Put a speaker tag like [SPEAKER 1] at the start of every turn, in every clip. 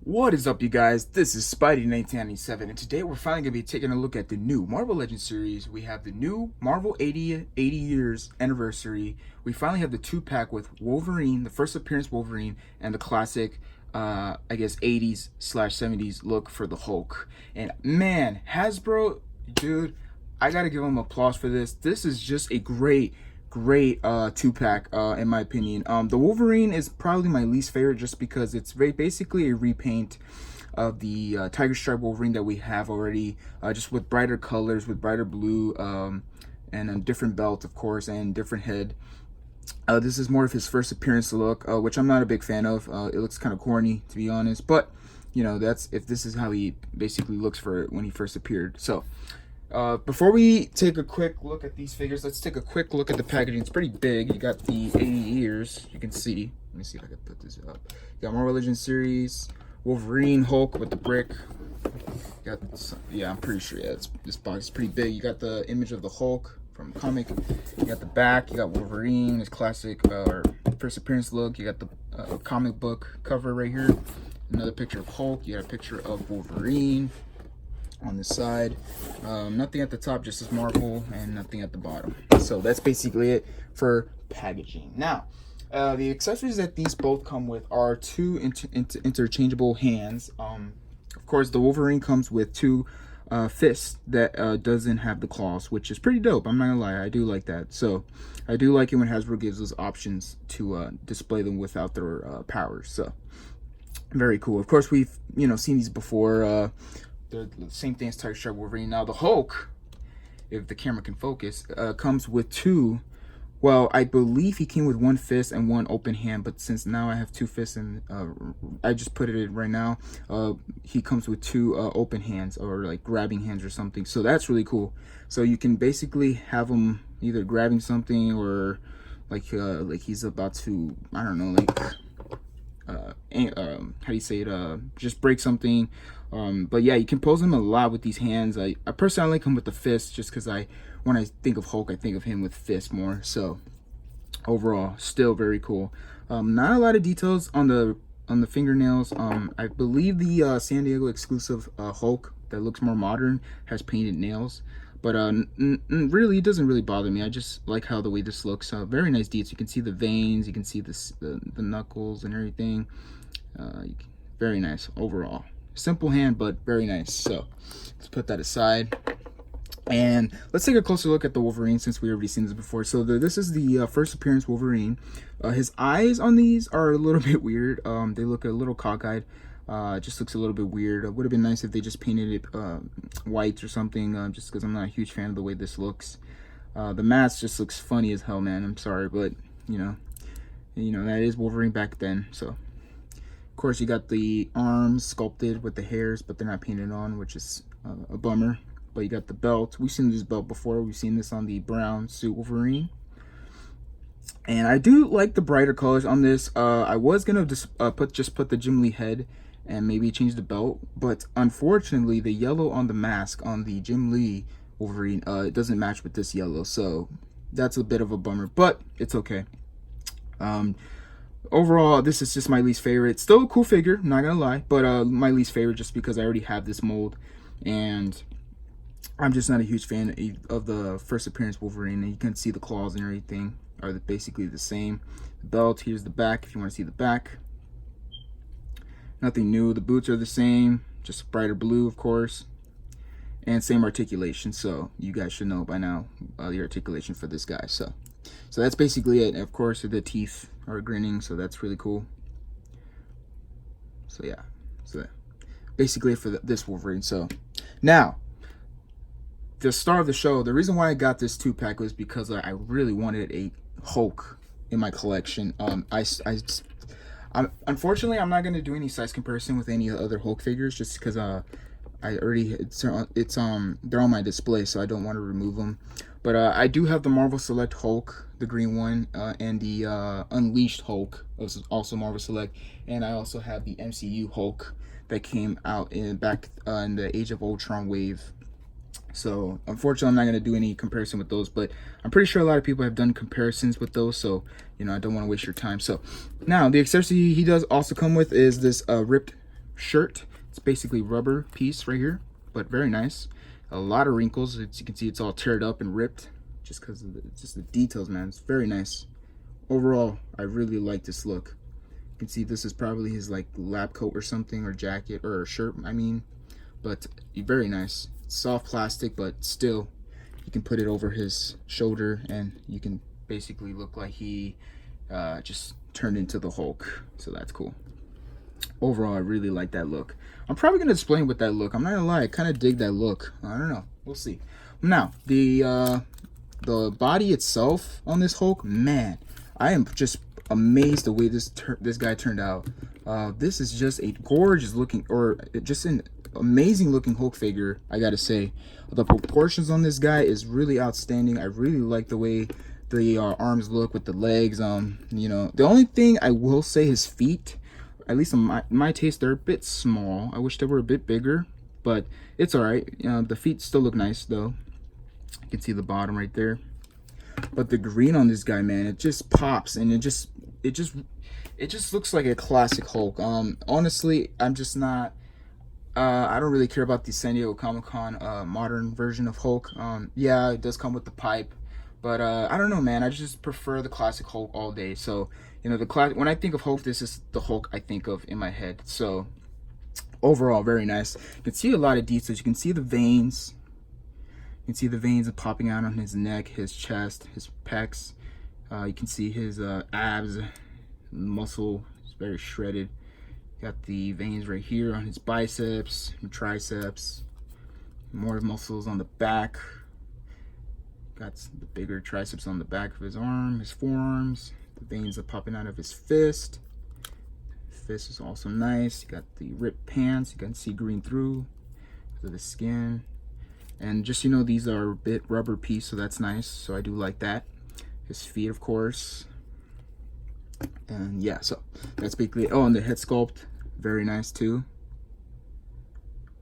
[SPEAKER 1] What is up, you guys? This is Spidey1997, and today we're finally going to be taking a look at the new Marvel Legends series. We have the new Marvel 80 years anniversary. We finally have the 2-pack with Wolverine, the first appearance Wolverine, and the classic, I guess, 80s slash 70s look for the Hulk. And man, Hasbro, dude, I got to give them applause for this. This is just a great 2-pack in my opinion. The Wolverine is probably my least favorite just because it's basically a repaint of the Tiger Stripe Wolverine that we have already, just with brighter colors, with brighter blue, and a different belt, of course, and different head. This is more of his first appearance look, which I'm not a big fan of. It looks kind of corny, to be honest, but you know, that's if this is how he basically looks for when he first appeared. So before we take a quick look at these figures, let's take a quick look at the packaging. It's pretty big. You got the 80 years, you can see. Let me see if I can put this up. You got Marvel Legends series, Wolverine, Hulk with the brick. You got, yeah, I'm pretty sure, yeah, this box is pretty big. You got the image of the Hulk from comic. You got the back, you got Wolverine, his classic first appearance look. You got the comic book cover right here. Another picture of Hulk. You got a picture of Wolverine on the side. Nothing at the top, just as Marvel, and nothing at the bottom. So that's basically it for packaging. Now, the accessories that these both come with are two interchangeable hands. Of course, the Wolverine comes with two fists that doesn't have the claws, which is pretty dope. I'm not gonna lie, I do like that. So I do like it when Hasbro gives us options to display them without their powers. So very cool. Of course, we've seen these before. The same thing as Tiger Stripe Wolverine. Now the Hulk, if the camera can focus, comes with two. Well, I believe he came with one fist and one open hand, but since now I have two fists and I just put it in right now, he comes with two open hands, or like grabbing hands or something. So that's really cool. So you can basically have him either grabbing something or like he's about to, I don't know, like how do you say it, just break something. But yeah, you can pose him a lot with these hands. I personally like him with the fist, just because when I think of Hulk, I think of him with fists more. So overall, still very cool. Not a lot of details on the fingernails. I believe the San Diego exclusive Hulk that looks more modern has painted nails, but really it doesn't really bother me. I just like how the way this looks. Very nice details. You can see the veins, you can see the knuckles and everything. Very nice overall. Simple hand, but very nice. So let's put that aside and let's take a closer look at the Wolverine, since we already seen this before. So this is the first appearance Wolverine. His eyes on these are a little bit weird. They look a little cockeyed. Just looks a little bit weird. It would have been nice if they just painted it white or something, just because I'm not a huge fan of the way this looks. The mask just looks funny as hell, man. I'm sorry, but you know that is Wolverine back then. So of course, you got the arms sculpted with the hairs, but they're not painted on, which is a bummer. But you got the belt. We've seen this belt before. We've seen this on the brown suit Wolverine. And I do like the brighter colors on this. I was going to just put the Jim Lee head and maybe change the belt. But unfortunately, the yellow on the mask on the Jim Lee Wolverine, it doesn't match with this yellow. So that's a bit of a bummer, but it's okay. Overall, this is just my least favorite. Still a cool figure, not gonna lie, but my least favorite just because I already have this mold, and I'm just not a huge fan of the first appearance Wolverine. And you can see the claws and everything are basically the same. The belt, here's the back if you want to see the back. Nothing new. The boots are the same, just brighter blue, of course, and same articulation. So you guys should know by now the articulation for this guy. So that's basically it. Of course, the teeth are grinning, so that's really cool. So yeah, so basically for this Wolverine. So now, the star of the show, the reason why I got this 2-pack was because I really wanted a Hulk in my collection. Unfortunately, I'm not going to do any size comparison with any other Hulk figures, just because they're on my display, so I don't want to remove them. But I do have the Marvel Select Hulk, the green one, and the Unleashed Hulk, also Marvel Select, and I also have the MCU Hulk that came out back in the Age of Ultron wave. So unfortunately, I'm not going to do any comparison with those, but I'm pretty sure a lot of people have done comparisons with those, so I don't want to waste your time. So now the accessory he does also come with is this ripped shirt. It's basically rubber piece right here, but very nice. A lot of wrinkles. As you can see, it's all teared up and ripped just because of just the details, man. It's very nice. Overall, I really like this look. You can see this is probably his like lab coat or something, or jacket, or shirt, I mean. But very nice. Soft plastic, but still, you can put it over his shoulder and you can basically look like he just turned into the Hulk. So that's cool. Overall, I really like that look. I'm probably gonna explain with that look. I'm not gonna lie, I kind of dig that look. I don't know, we'll see. Now the body itself on this Hulk, man, I am just amazed the way this guy turned out. This is just a gorgeous looking, or just an amazing looking Hulk figure, I gotta say. The proportions on this guy is really outstanding. I really like the way the arms look with the legs. You know, the only thing I will say, his feet, at least in my taste, they're a bit small. I wish they were a bit bigger, but it's all right. The feet still look nice though. You can see the bottom right there. But the green on this guy, man, it just pops, and it just looks like a classic Hulk. Honestly, I'm just not. I don't really care about the San Diego Comic-Con modern version of Hulk. Yeah, it does come with the pipe, but I don't know, man. I just prefer the classic Hulk all day. So, you know, when I think of Hulk, this is the Hulk I think of in my head. So, overall, very nice. You can see a lot of details. You can see the veins. You can see the veins popping out on his neck, his chest, his pecs. You can see his abs, muscle. It's very shredded. Got the veins right here on his biceps and triceps. More muscles on the back. Got the bigger triceps on the back of his arm, his forearms. The veins are popping out of his fist. Fist is also nice. You got the ripped pants. You can see green through the skin. And just, you know, these are a bit rubber piece, so that's nice. So I do like that. His feet, of course. And yeah, so that's basically it. Oh, and the head sculpt, very nice too.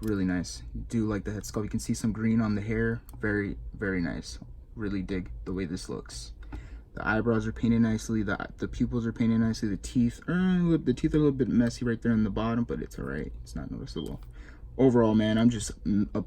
[SPEAKER 1] Really nice. Do like the head sculpt. You can see some green on the hair. Very, very nice. Really dig the way this looks. The eyebrows are painted nicely. The pupils are painted nicely. The teeth are a little bit messy right there in the bottom, but it's all right. It's not noticeable. Overall, man, I'm just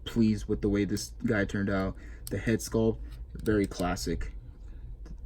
[SPEAKER 1] pleased with the way this guy turned out. The head sculpt, very classic,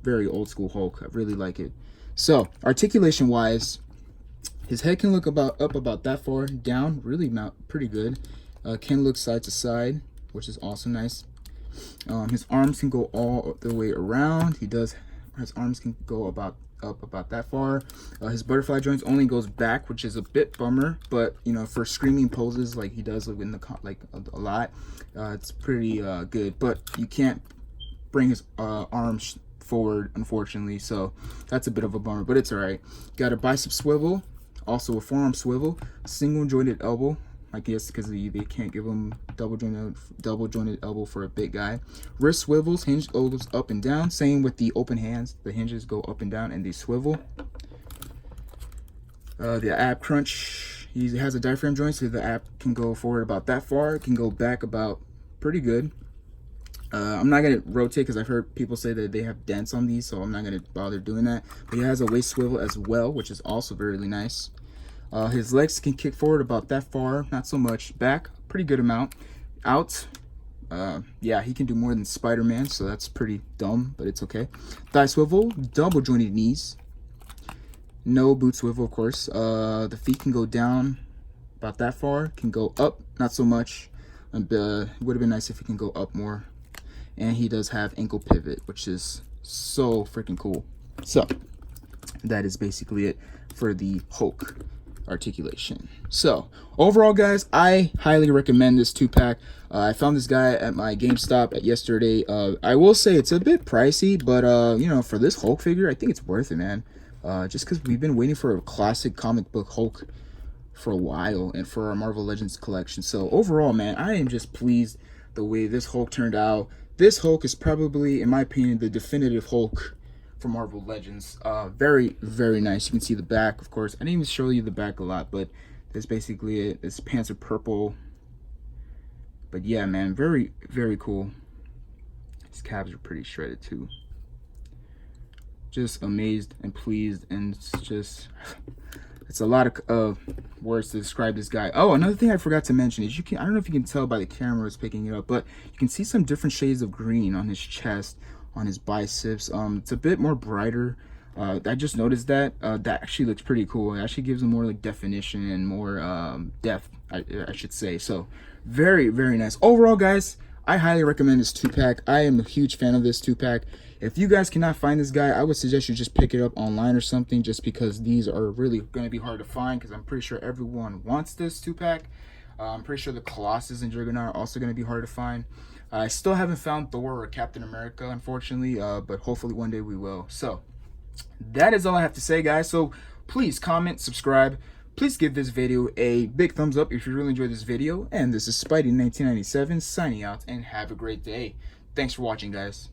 [SPEAKER 1] very old school Hulk. I really like it. So, articulation wise, his head can look up about that far. Down, really not pretty good. Can look side to side, which is also nice. His arms can go all the way around. His arms can go up about that far. His butterfly joints only goes back, which is a bit bummer, but you know, for screaming poses like he does in the a lot, it's pretty good. But you can't bring his arms forward, unfortunately, so that's a bit of a bummer, but it's all right. Got a bicep swivel, also a forearm swivel, single jointed elbow, I guess because they can't give him double jointed elbow for a big guy. Wrist swivels, hinge goes up and down. Same with the open hands, the hinges go up and down and they swivel. The ab crunch, he has a diaphragm joint, so the ab can go forward about that far, it can go back about pretty good. I'm not going to rotate because I've heard people say that they have dents on these, so I'm not going to bother doing that. But he has a waist swivel as well, which is also really nice. His legs can kick forward about that far, not so much. Back, pretty good amount. Out, yeah, he can do more than Spider-Man, so that's pretty dumb, but it's okay. Thigh swivel, double jointed knees. No boot swivel, of course. The feet can go down about that far, can go up, not so much. It would have been nice if he can go up more. And he does have ankle pivot, which is so freaking cool. So that is basically it for the Hulk articulation. So overall, guys, I highly recommend this 2-pack. I found this guy at my GameStop yesterday. I will say it's a bit pricey, but you know, for this Hulk figure, I think it's worth it, man. Just because we've been waiting for a classic comic book Hulk for a while, and for our Marvel Legends collection. So overall, man, I am just pleased the way this Hulk turned out. This Hulk is probably, in my opinion, the definitive Hulk for Marvel Legends. Very, very nice. You can see the back, of course. I didn't even show you the back a lot, but that's basically it. His pants are purple. But yeah, man, very, very cool. His calves are pretty shredded too. Just amazed and pleased, and it's a lot of words to describe this guy. Oh, another thing I forgot to mention is I don't know if you can tell by the camera it's picking it up, but you can see some different shades of green on his chest, on his biceps. It's a bit more brighter. I just noticed that. That actually looks pretty cool. It actually gives him more like definition and more depth, I should say. So very, very nice. Overall, guys, I highly recommend this 2-pack. I am a huge fan of this 2-pack. If you guys cannot find this guy, I would suggest you just pick it up online or something, just because these are really going to be hard to find, because I'm pretty sure everyone wants this 2-pack. I'm pretty sure the Colossus and Juggernaut are also going to be hard to find. I still haven't found Thor or Captain America, unfortunately, but hopefully one day we will. So that is all I have to say, guys. So please comment, subscribe. Please give this video a big thumbs up if you really enjoyed this video. And this is Spidey1997 signing out, and have a great day. Thanks for watching, guys.